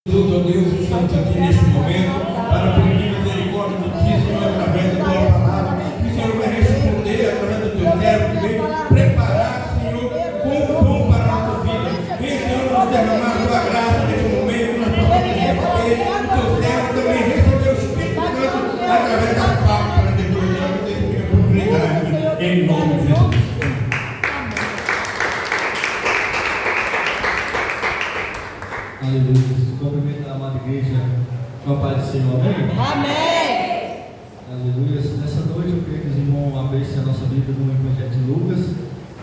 Doutor Deus, estamos aqui neste momento para pedir misericórdia do Senhor através da tua palavra. Que o Senhor vai responder através do teu servo que veio preparar, Senhor, como pão para a nossa vida. Vem, Senhor, nos derramar a tua graça neste momento, nós possamos receber o teu servo também receber o Espírito Santo através da palavra para depois de ter a oportunidade. Em nome de Jesus. Aleluia. Cumprimento a amada igreja com a paz do Senhor. Amém? Amém. Aleluia. Nessa noite eu queria que os irmãos abrissem a nossa Bíblia no Evangelho de Lucas,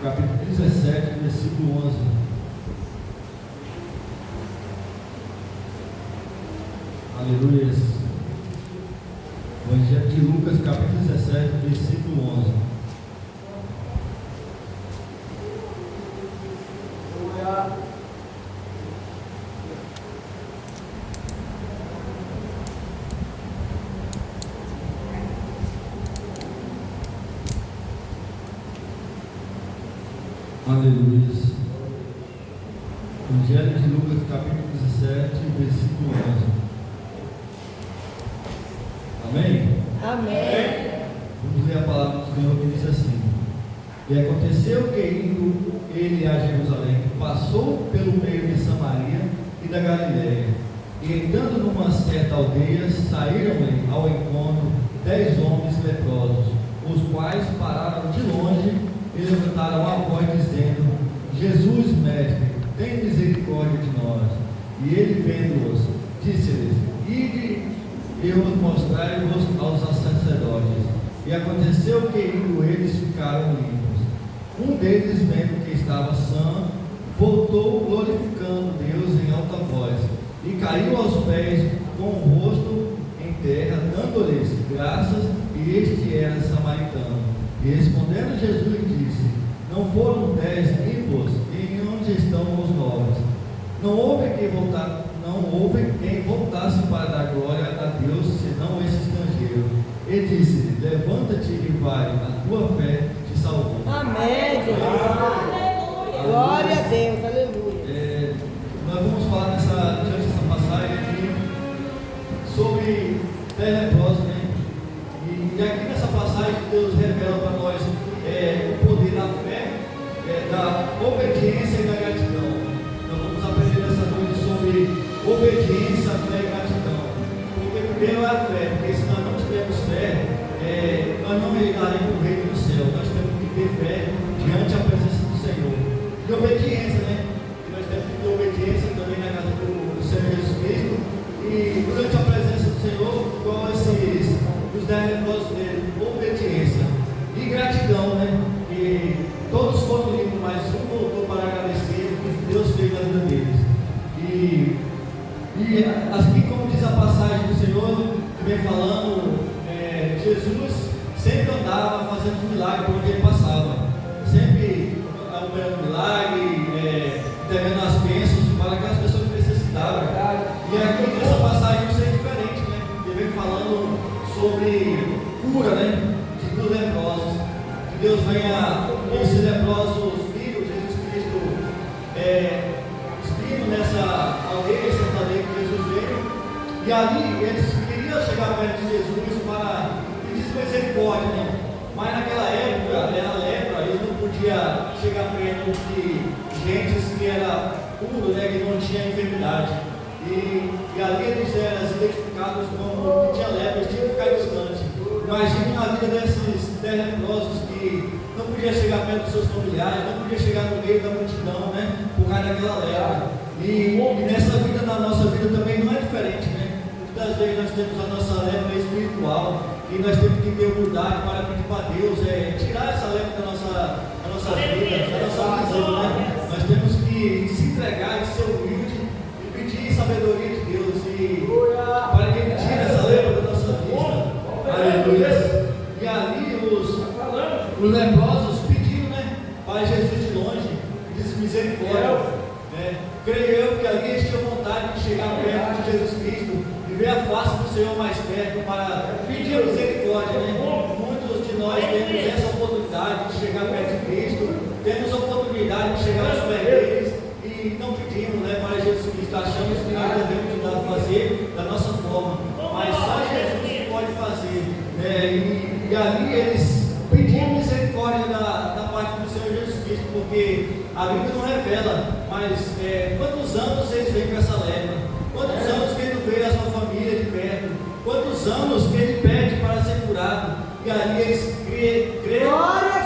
capítulo 17, versículo 11. Aleluia. Evangelho de Lucas, capítulo 17, versículo 11. Aleluia. Evangelho de Lucas, capítulo 17, versículo 11. Amém? Amém. Vamos ler a palavra do Senhor que diz assim: E aconteceu que, indo ele a Jerusalém, passou pelo meio de Samaria e da Galiléia. E entrando numa certa aldeia, saíram-lhe ao encontro 10 homens leprosos, os quais pararam de longe e levantaram a voz, dizendo: Jesus, mestre, tem misericórdia de nós. E ele, vendo-os, disse-lhes: Ide e vos mostrai-vos aos sacerdotes. E aconteceu que, indo eles, ficaram limpos. Um deles, vendo que estava sã, voltou glorificando Deus em alta voz, e caiu aos pés com o rosto em terra, dando-lhes graças, e este era samaritano. E respondendo Jesus disse: Não foram 10 limpos? E onde estão os 9? Não houve quem voltasse para dar glória a Deus, senão esse estrangeiro. E disse: Levanta-te e vai, a tua fé te salvou. Amém, Jesus. Glória a Deus, aleluia. Nós vamos falar diante dessa passagem aqui sobre 10 leprosos, né? E aqui nessa passagem Deus revela para nós o poder da fé, da obediência e da gratidão. Nós vamos aprender nessa noite sobre obediência, fé e gratidão. Porque primeiro é a fé, porque se nós não tivermos fé, nós não iremos para o reino do céu. Nós temos que ter fé diante da presença do Senhor. E obediência, né? E nós temos que ter obediência também na casa do Senhor Jesus Cristo. E durante a presença do Senhor, igual os 10 leprosos dele, obediência e gratidão, né? E todos foram limpos, mas um voltou para agradecer o que Deus fez na vida deles. E assim como diz a passagem do Senhor, que vem falando, Jesus sempre andava fazendo milagre por onde ele passava, sempre operando milagre, entregando as bênçãos para aquelas pessoas que necessitavam. E aqui nessa passagem isso é diferente, né? Ele vem falando sobre cura, né? De dos leprosos. Que Deus venha, esses leprosos viram Jesus Cristo vindo nessa aldeia, essa aldeia que Jesus veio. E ali eles queriam chegar perto de Jesus para pedir misericórdia, né? Mas naquela época era lepra, eles não podiam chegar perto de gente que era puro, né? Que não tinha enfermidade. E ali eles eram identificados como que tinha lepra, eles tinham que ficar distante. Imagine a vida desses 10 leprosos que não podia chegar perto dos seus familiares, não podia chegar no meio da multidão, né? Por causa daquela lepra. E nessa vida, na nossa vida também não é diferente, né? Muitas vezes nós temos a nossa lepra espiritual e nós temos que ter humildade para pedir para Deus, tirar essa lepra da nossa vida, da nossa visão, né? Nós temos que se entregar e ser humilde e pedir sabedoria de Deus e para que Ele tire essa lepra da nossa vista. Aleluia. E ali os leprosos pediram, né? Para Jesus de longe, diz misericórdia. Creio eu que ali eles tinham vontade de chegar perto de Jesus Cristo e ver a face do Senhor mais perto para pedir a misericórdia, né? Muitos de nós temos essa oportunidade de chegar perto de Cristo, temos a oportunidade de chegar aos pés deles e não pedimos, né, para Jesus Cristo, achamos que nós devemos dar e ali eles pediam misericórdia da parte do Senhor Jesus Cristo, porque a Bíblia não revela, mas quantos anos eles vêm com essa lepra, quantos anos que ele não veio a sua família de perto, quantos anos que ele pede para ser curado, e ali eles creram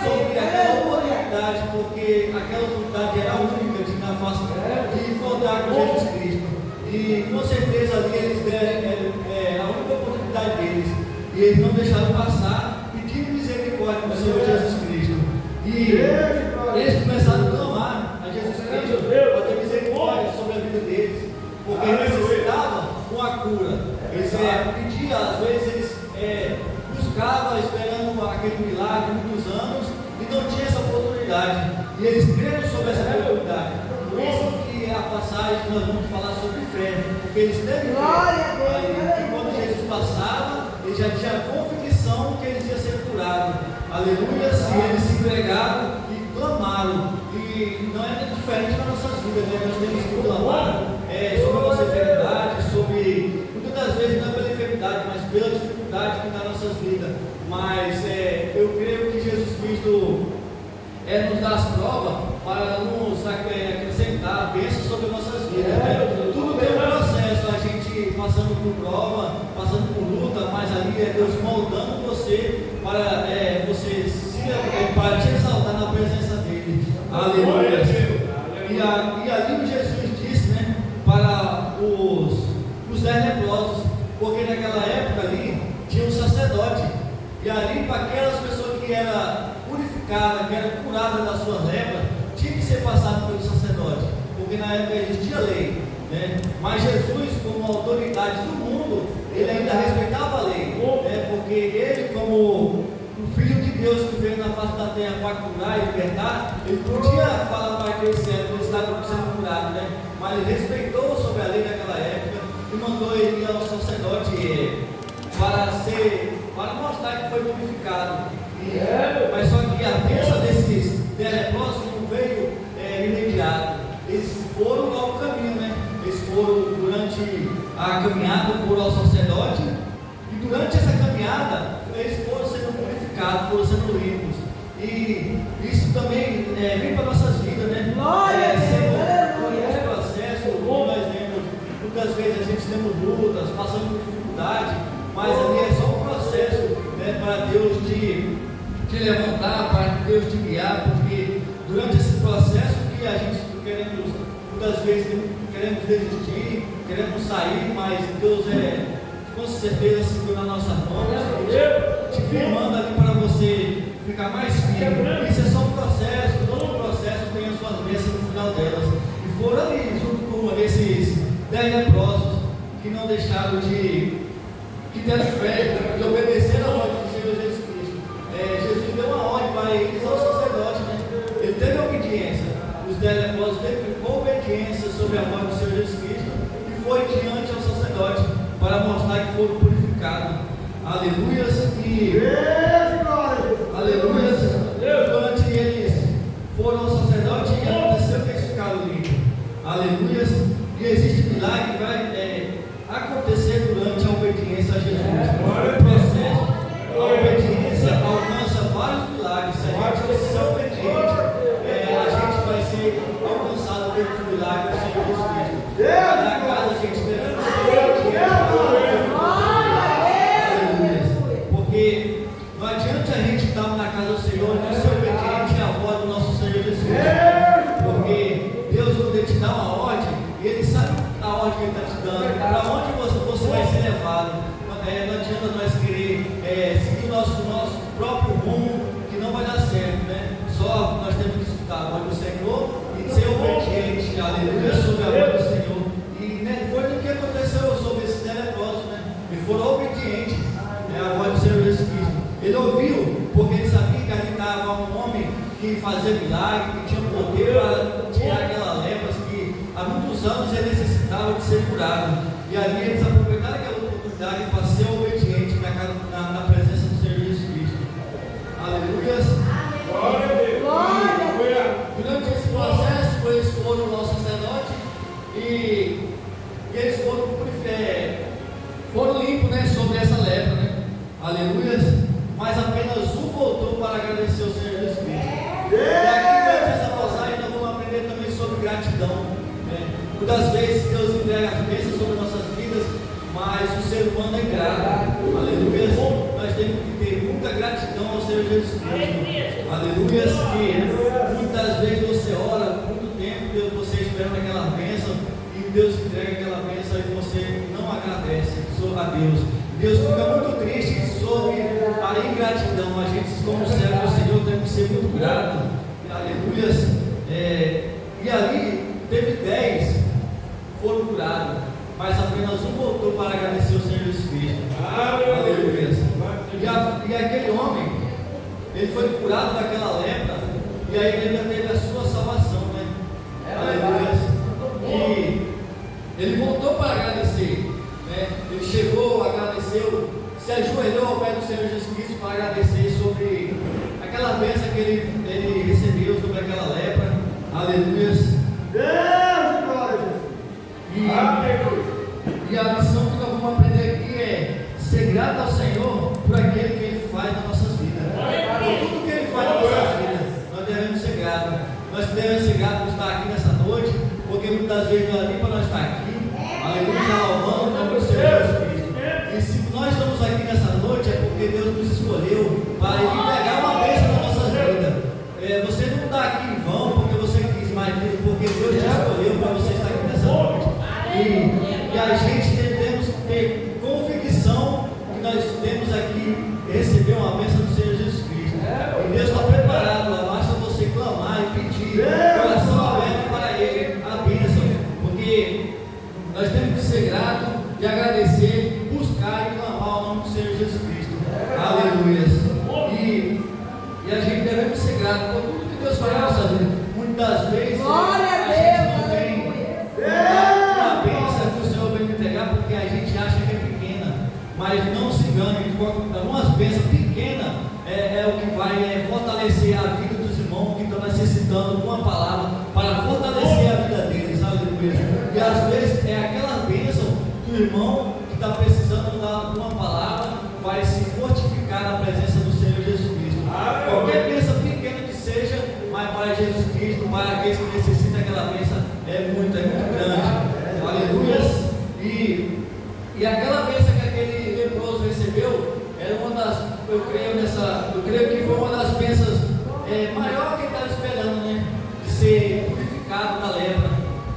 sobre aquela oportunidade, porque aquela oportunidade era única de na face de encontrar com Jesus Cristo, e com certeza ali eles deram a única oportunidade deles, e eles não deixaram passar, pedindo misericórdia do Senhor Jesus Cristo, e eles começaram a clamar a Jesus Cristo para ter misericórdia sobre a vida deles, porque eles necessitavam uma cura. Eles pediam, às vezes eles buscavam esperando aquele milagre muitos anos e não tinha essa oportunidade, e eles creram sobre essa oportunidade. Por isso que a passagem nós vamos falar sobre fé, porque eles teve fé, e quando Jesus passava, eles já tinham a convicção que eles iam ser curados. Aleluia, e eles se entregaram e clamaram, e não é diferente nas nossas vidas, né? Nós temos que clamar sobre a nossa enfermidade, sobre, muitas das vezes não é pela enfermidade, mas pela dificuldade que está nas nossas vidas, mas eu creio que Jesus Cristo nos dá as provas para nos acrescentar a bênção sobre nossas vidas, né? Tudo tem um processo, a gente passando por prova, passando por luta, mas ali é Deus moldando você para para te exaltar na presença dele. Aleluia. E ali Jesus disse, né, para os 10 leprosos, porque naquela época ali tinha um sacerdote, e ali para aquelas pessoas que eram purificadas, que eram curadas da sua lepra, tinha que ser passado pelo sacerdote, porque na época existia lei, né? Mas Jesus, como autoridade do mundo, ele ainda respeitava a lei, né? Porque ele, como o Filho de Deus que veio na face da terra para curar e libertar, ele podia falar para aquele cego que ele estava sendo curado, né? Mas ele respeitou sobre a lei daquela época e mandou ele ir ao sacerdote para mostrar que foi purificado. Mas só que a bênção desses 10 leprosos não veio imediato. Eles foram ao caminho, né? Eles foram durante a caminhada, foram ao sacerdote, e durante essa caminhada eles foram sendo purificados, foram sendo limpos. E isso também vem para nossas vidas, né? Esse processo, como nós vemos, muitas vezes a gente temos lutas, passando por dificuldade, mas ali é só um processo, né, para Deus te levantar, para Deus te guiar, porque durante esse processo que a gente muitas vezes queremos desistir, queremos sair, mas Deus com certeza segura nas nossas mãos, te firmando ali para você ficar mais firme. Isso é só um processo, todo processo tem as suas bênçãos no final delas. E foram ali, junto com esses 10 leprosos, que não deixaram de ter fé, de obedecer a ordem do Senhor Jesus Cristo. Jesus deu uma ordem para eles ao sacerdote, né? Ele teve obediência. Os 10 leprosos teve obediência sobre a ordem do Senhor Jesus Cristo e foi diante ao sacerdote para mostrar que foram purificados. Aleluias. Aleluias. Durante eles foram ao sacerdote e aconteceu que eles ficaram limpos. Aleluias. E existe milagre que vai acontecer durante a obediência a Jesus. O processo, a obediência alcança vários milagres. Se a gente for obediente, a gente vai ser alcançado pelos milagres do Senhor Jesus Cristo. Na casa a gente deve ser porque não adianta a gente estar na casa do Senhor e não ser obediente à voz do nosso Senhor Jesus Cristo. Porque Deus, quando Ele te dá uma ordem, Ele sabe a ordem que Ele está te dando, para onde você vai ser levado. Não adianta nós querer seguir o nosso próprio rumo, que não vai dar certo, né? Só nós temos que escutar a voz do Senhor e ser obediente, aleluia, sobre a voz do Senhor. E foi o que aconteceu sobre esses 10 leprosos, né? Eles foram obedientes à voz do Senhor Jesus Cristo. Ele ouviu, porque ele sabia que ali estava um homem que fazia milagre, que tinha poder para tirar aquela lepra, que há muitos anos ele necessitava de ser curado. E ali eles aproveitaram aquela oportunidade para ser obediente na presença do Senhor Jesus Cristo. Aleluia. Glória a Deus. Durante esse processo, eles foram ao sacerdote e eles foram limpos, né, sobre essa lepra, né? Aleluia. mas apenas um voltou para agradecer ao Senhor Jesus Cristo. E aqui nessa passagem nós vamos aprender também sobre gratidão. Muitas vezes Deus entrega as bênçãos sobre nossas vidas, mas o ser humano é ingrato. Aleluia. Nós temos que ter muita gratidão ao Senhor Jesus Cristo. Aleluia. Que muitas vezes você ora muito tempo, Deus, você espera aquela bênção, e Deus entrega aquela bênção e você não agradece a Deus. Deus fica muito triste sobre a ingratidão. A gente, como servo do Senhor, tem que ser muito grato. Aleluia. E ali teve 10 foram curados, mas apenas um voltou para agradecer ao Senhor Jesus Cristo. Aleluia. E aquele homem, ele foi curado daquela lepra, e aí ele ainda teve a sua salvação, né? Aleluia. E ele voltou para agradecer, né? Ele chegou, agradeceu, se ajoelhou ao pé do Senhor Jesus Cristo para agradecer sobre aquela bênção que ele recebeu, sobre aquela lepra. Aleluia. Deus, glória a Jesus. E a lição que nós vamos aprender aqui é ser grato ao Senhor por aquilo que Ele faz nas nossas vidas. Por tudo que Ele faz nas nossas vidas, nós devemos ser gratos. Nós devemos ser gratos por estar aqui nessa noite, porque muitas vezes não é nem para nós estar aqui. Aleluia, louvando o nome do Senhor Jesus Cristo. E se nós estamos aqui nessa noite, é porque Deus nos escolheu para Ele pegar uma bênção nas nossas vidas. Você não está aqui em vão porque você quis, mas porque Deus te escolheu para você estar aqui nessa noite. E a gente temos que ter convicção que nós temos aqui receber uma bênção do Senhor Jesus Cristo. E Deus está preparado, basta você clamar e pedir, coração aberto para Ele, a bênção. Porque nós temos que ser gratos e agradecer, buscar e clamar o nome do Senhor Jesus Cristo. Aleluia. E a gente devemos ser gratos por tudo que Deus faz na nossa vida. Muitas vezes a gente não tem a bênção que o Senhor vem me entregar porque a gente acha que é pequena. Mas não se engane, umas bênçãos pequenas é o que vai fortalecer a vida dos irmãos que estão necessitando de uma palavra para fortalecer a vida deles. Aleluia. E às vezes é aquela bênção do irmão que está precisando de uma palavra, vai se fortificar na presença do Senhor Jesus Cristo. Qualquer bênção pequena que seja, mas para Jesus Cristo, para aqueles que necessitam daquela bênção, é muito grande. Aleluia. E aquela bênção que aquele leproso recebeu, era uma das, eu creio que foi uma das bênçãos maior que ele estava esperando, né? De ser purificado da lepra,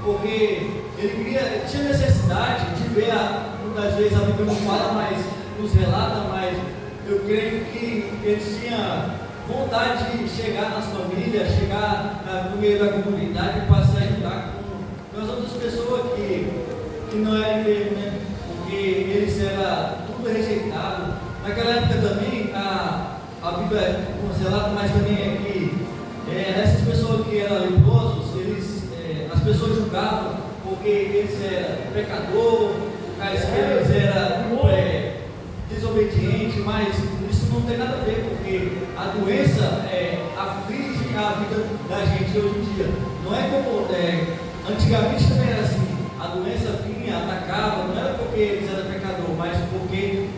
porque ele tinha necessidade de ver, muitas vezes a Bíblia não fala, mas nos relata, mas eu creio que ele tinha vontade de chegar nas famílias, chegar no meio da comunidade para se ajudar com as outras pessoas que não eram enfermos, né? Porque eles eram tudo rejeitados. Naquela época também, a Bíblia nos relata, mas também é que essas pessoas que eram leprosos, as pessoas julgavam porque eles eram pecadores, eles eram desobedientes, mas isso não tem nada a ver, porque a doença aflige a vida da gente hoje em dia. Não é como antigamente também era assim. A doença vinha, atacava, não era porque eles eram pecadores, mas porque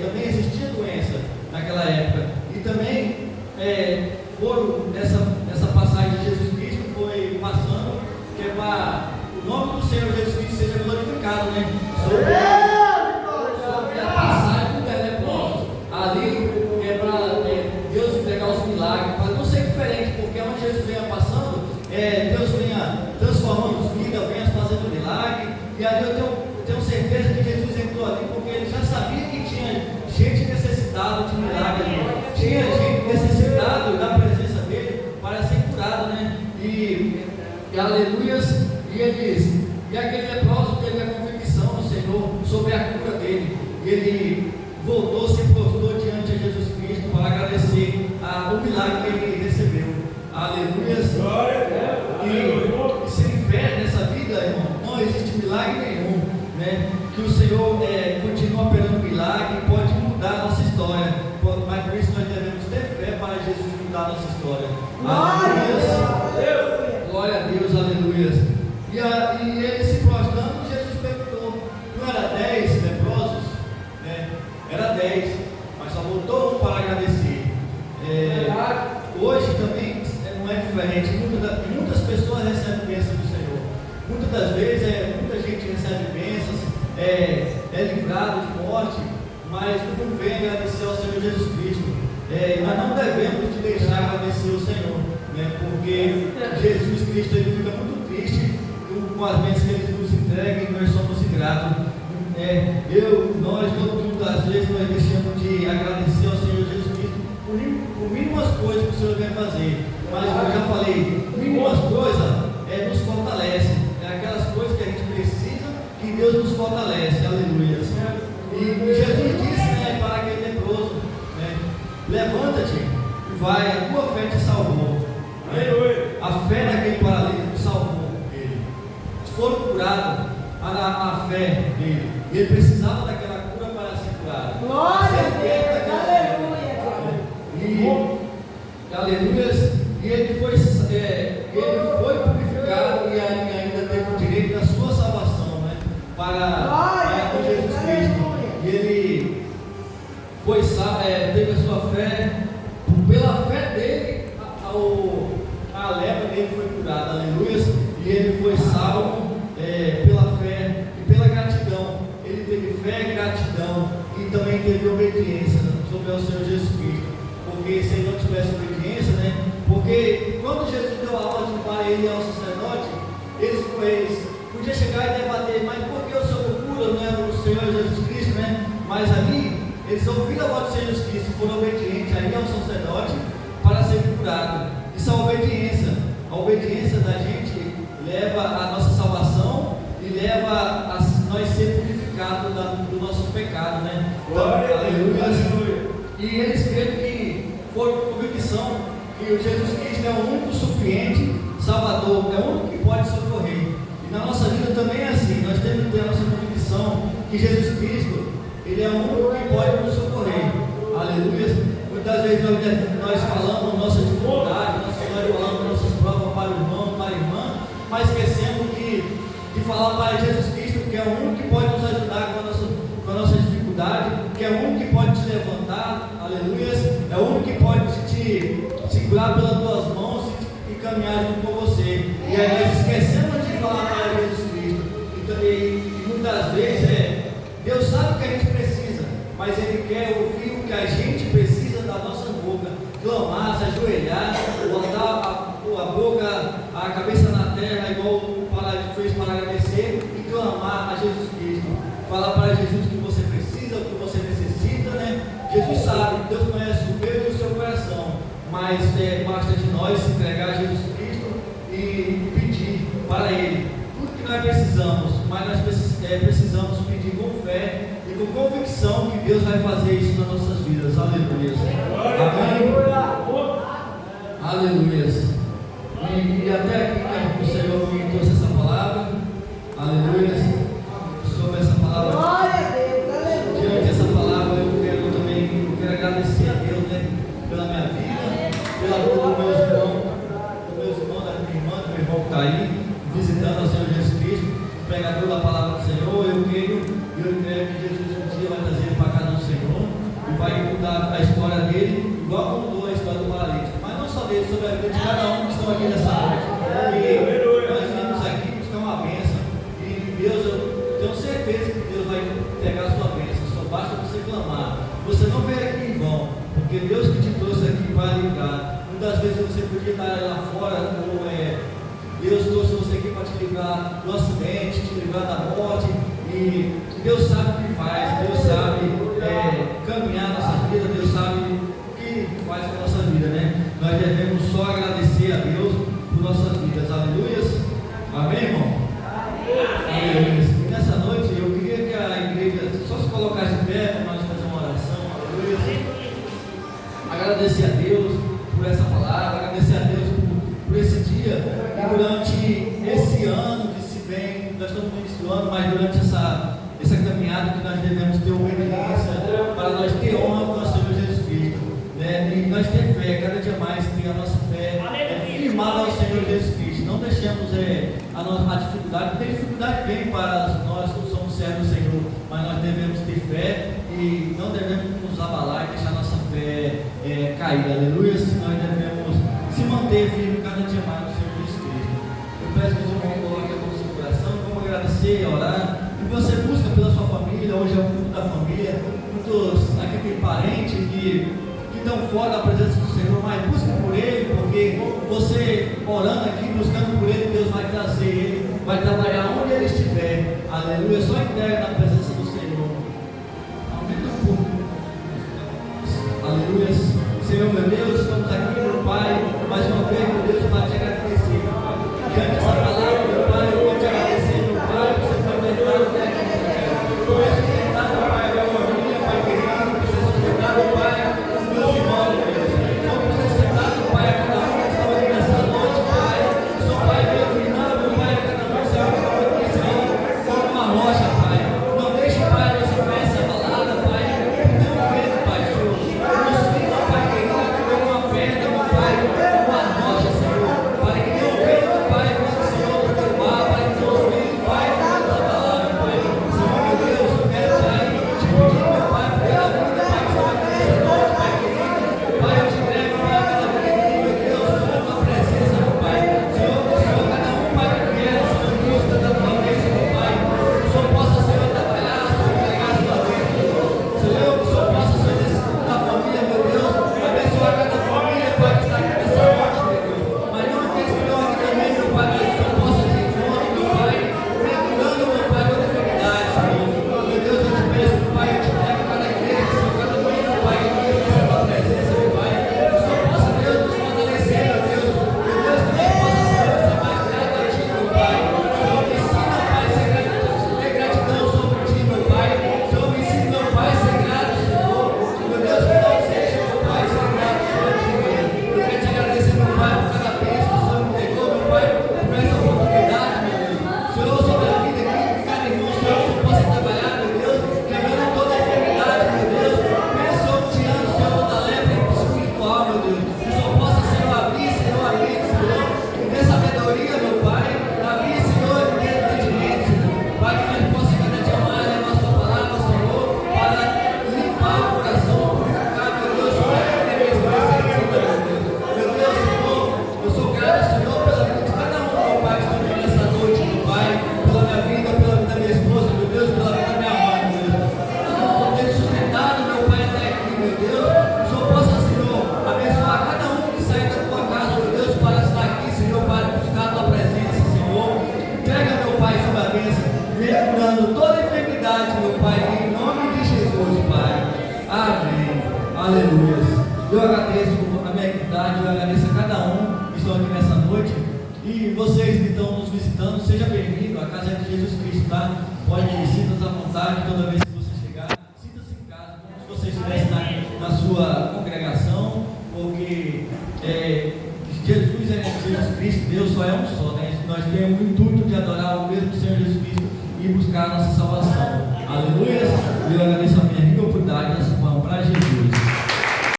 também existia doença naquela época. E também foram essa passagem de Jesus Cristo foi passando, que é para o nome do Senhor Jesus Cristo seja glorificado, né? Sobre a passagem dos leprosos. Ali é para Deus entregar os milagres, para não ser diferente, porque onde Jesus venha passando, Deus venha transformando vidas, venha fazendo milagre. E ali eu tenho certeza que Jesus entrou ali, porque ele já sabia que tinha gente necessitada de milagre, tinha gente necessitada da presença dele para ser curado, né? E aleluias, e ele diz, e aquele leproso teve a convicção no Senhor sobre a cura dele, e ele voltou, se prostrou diante de Jesus Cristo para agradecer o milagre que ele recebeu. Aleluias. E sem fé nessa vida, irmão, não existe milagre nenhum, né? Que o Senhor continua operando milagre e pode mudar a nossa história, mas por isso nós devemos ter fé para Jesus mudar a nossa história. Aleluia. Glória a Deus, aleluia. E ele se prostrando, Jesus perguntou, não era 10 leprosos? Né? Era 10, mas só voltou um para agradecer. diferente. Muitas pessoas recebem bênçãos do Senhor. Muitas das vezes, muita gente recebe bênçãos, é livrado de morte, mas não vem agradecer ao Senhor Jesus Cristo. Nós não devemos de deixar agradecer o Senhor, né? Porque Jesus Cristo ele fica muito triste com as bênçãos que Ele nos entrega e nós somos ingratos. Nós, todas as vezes, nós deixamos de agradecer ao Senhor Jesus Cristo por mínimas coisas que o Senhor vem fazer. Mas, como eu já falei, mínimas coisas nos fortalecem. Aquelas coisas que a gente precisa, que Deus nos fortalece. Aleluia. E Jesus disse, para aquele leproso, levanta-te e vai, a tua fé te salvou. A fé daquele paralítico salvou ele. Foram curados a fé dele. E ele precisava daquela cura para ser curado. Glória a Deus, aleluia. E ele foi purificado e ainda teve o direito da sua salvação, né? Para com Jesus Cristo. E ele foi teve a sua fé, pela fé dele, a lepra dele foi curada, aleluia. E ele foi salvo pela fé e pela gratidão. Ele teve fé e gratidão e também teve obediência sobre o Senhor Jesus Cristo. Porque se ele não tivesse obediência, né? Porque quando Jesus deu a ordem para ele e ao sacerdote, eles podiam chegar e debater, mas por que o Senhor me cura, não é o Senhor Jesus Cristo, né? Mas ali, eles ouviram a voz do Senhor Jesus Cristo, foram obedientes aí ao sacerdote para ser curado. Isso é a obediência. A obediência da gente leva a nossa salvação e leva a nós ser purificados do nosso pecado, né? Glória a Deus. E eles creram que foi por convicção que o Jesus Cristo é o único suficiente Salvador, é o único que pode socorrer. E na nossa vida também é assim, nós temos que ter a nossa convicção que Jesus Cristo, Ele é o único que pode nos socorrer. Aleluia. Muitas vezes nós falamos nossa dificuldade, nós falamos nossas provas para o irmão, para a irmã, mas esquecemos de falar para Jesus Cristo, que é o único que pode nos ajudar com a nossa dificuldade, que é o único que pode te levantar, aleluia, é o único que pode te segurar pelas tuas mãos e caminhar junto com você. E aí nós esquecemos de falar para Jesus Cristo. E muitas vezes Deus sabe o que a gente precisa, mas Ele quer ouvir o que a gente precisa da nossa boca, clamar, se ajoelhar, botar a boca, a cabeça na terra, igual o paralítico fez para agradecer, e clamar a Jesus Cristo, falar para Jesus o que você precisa, o que você necessita, né? Jesus sabe, Deus conhece o meu e o seu coração, mas basta de nós se entregar a Jesus Cristo e pedir para Ele tudo que nós precisamos, mas nós precisamos pedir com fé e com convicção que Deus vai fazer isso nas nossas vidas. Aleluia. Amém. Aleluia. E até aqui, né, o Senhor me trouxe essa palavra. Aleluia. Sobre essa palavra. Glória a Deus, aleluia. Diante dessa palavra, eu quero agradecer a Deus, né, pela minha vida, pela vida dos meus irmãos, da minha irmã, do meu irmão que está aí, visitando o Senhor Jesus Cristo, pregador da palavra do Senhor. Eu creio que Jesus um dia vai trazer ele para casa do Senhor e vai mudar a história dele, igual mudou a história do paralítico. Mas não só dele, sobre a vida de cada um que estão aqui nessa noite. E nós viemos aqui buscar uma bênção. E Deus, eu tenho certeza que Deus vai pegar a sua bênção. Só basta você clamar. Você não veio aqui em vão, porque Deus que te trouxe aqui para livrar. Muitas vezes você podia estar lá fora, ou Deus trouxe você aqui para te livrar do acidente, te livrar da morte. E Deus sabe o que faz, Deus sabe caminhar a nossa vida, Deus sabe o que faz com a nossa vida, né? Nós devemos só agradecer a Deus por nossas vidas. Aleluia. Amém, irmão? Aleluia. E nessa noite eu queria que a igreja só se colocasse de pé para nós fazer uma oração. Aleluia. Agradecer a Deus por essa palavra, agradecer a Deus por esse dia. E durante esse ano que se vem, nós estamos no início do ano, mas durante essa caminhada que nós devemos ter obediência para nós ter honra com o Senhor Jesus Cristo, né? E nós ter fé, cada dia mais ter a nossa fé firmada ao Senhor Jesus Cristo. Não deixemos a dificuldade, porque a dificuldade vem para nós que somos servos do Senhor, mas nós devemos ter fé e não devemos nos abalar e deixar a nossa fé cair. Aleluia. Nós devemos se manter firme cada dia hoje é o culto da família. Muitos aqui tem parentes que estão fora da presença do Senhor, mas busque por Ele, porque você orando aqui, buscando por Ele, Deus vai trazer Ele, vai trabalhar onde Ele estiver. Aleluia, só entregue na presença do Senhor. Aumenta um pouco. Aleluia. Senhor, meu Deus, estamos aqui, meu Pai, mais uma vez, meu Deus, para te agradecer. Diante dessa palavra, meu Pai, eu vou te agradecer, meu Pai, você foi verdade, né? Por isso que está, meu Pai, a minha família, Pai querido, você sustentar, meu Pai, os meus irmãos, meu Deus. Vamos sustentar, meu Pai, a cada um que estava aqui nessa noite, Pai. Sou Pai, meu irmão, meu Pai, a cada um, Senhor, que estava aqui, Senhor, como uma rocha, Pai. Não deixe, Pai, a nossa fé ser abalada, Pai. Não medo, Pai, Senhor. Nos firma, Pai querido, como uma pedra, meu Pai, como uma rocha, Senhor. Para que não venha, meu Pai, Senhor, para derrubar, Pai, que nos filhos, Pai, nos abalar, meu Pai. Senhor, meu Deus, eu quero, Pai, te pedir, meu Pai, por cada vida, Pai, que estava aqui nessa noite, Pai querido. Pai, eu te entrego, Pai, cada vida, meu Deus, Senhor, tua presença, meu Pai. Senhor, cada um, Pai, que quer, Senhor, busca da tua bênção, meu Pai. Que o Senhor possa, Senhor, trabalhar, Senhor, entregar a tua bênção, Senhor, que o Senhor possa, Senhor, nesse culto da família, meu Deus, abençoar cada família, Pai, que está aqui nessa noite, meu Deus. Mas não aqueles que estão aqui também, meu Pai, mas que o Senhor possa ter encontro, meu Pai, mergulhando, meu Pai, toda enfermidade, Senhor. Meu Deus, eu te peço, meu Pai, eu te entrego cada igreja, Senhor, cada família, meu Pai, que vive nessa tua presença, meu Pai. Que o Senhor possa, Deus, nos fortalecer, meu Deus. Meu Deus, que nós possa, Senhor, ser mais grato a Ti, meu Pai. Senhor, me ensina, Pai, a ser ter gratidão sobre Ti, meu Pai. Senhor, me ensina, meu Pai, a ser grato, Senhor. Meu Deus, que não seja, meu Pai, ser grato sobre Ti, meu Deus. Eu quero te agradecer, meu Pai, por cada bênção que o Senhor me entregou, meu Pai, por essa oportunidade, meu Deus. Senhor, sobre a vida aqui, de cada irmão, Senhor, que o Senhor possa trabalhar, meu Deus, quebrando toda a enfermidade, meu Deus. Pessoa tirando, Senhor, toda a lepra espiritual, meu Deus. Que o Senhor possa, Senhor, abrir, Senhor, que dê sabedoria, meu Pai. Abrir, Senhor, que dê entendimento, Senhor. Pai, que nós possamos cada dia mais levar a Sua palavra, Senhor, para limpar o coração, purificar, meu Deus, Pai, que tem mesmo presença, meu Deus. Meu Deus, Senhor, eu sou grato, Senhor, pela vida de cada um, meu Pai, que estão aqui nessa noite, meu Pai, pela minha vida, pela vida da minha esposa, meu Deus, pela vida da minha mãe, meu Deus. Por ter sustentado, meu Pai, até aqui, meu Deus. Que o Senhor possa, Senhor, abençoar cada um que sai da tua casa, meu Deus, para estar aqui, Senhor, para buscar a tua presença, Senhor. Entrega, meu Pai, sua bênção, mergulhando toda enfermidade, meu Pai, em nome de Jesus, Pai. Amém. Aleluia. Eu agradeço a minha equidade, eu agradeço a cada um que estão aqui nessa noite. E vocês que estão nos visitando, seja bem-vindo à casa de Jesus Cristo, tá? Pode sinta-se à vontade toda vez que você chegar. Sinta-se em casa, como se você estivesse na sua congregação, porque Jesus é Jesus Cristo, Deus só é um só, né? Nós temos o intuito de adorar o mesmo Senhor Jesus Cristo e buscar a nossa salvação. Aleluia! Eu agradeço a minha rica oportunidade nessa mão para Jesus.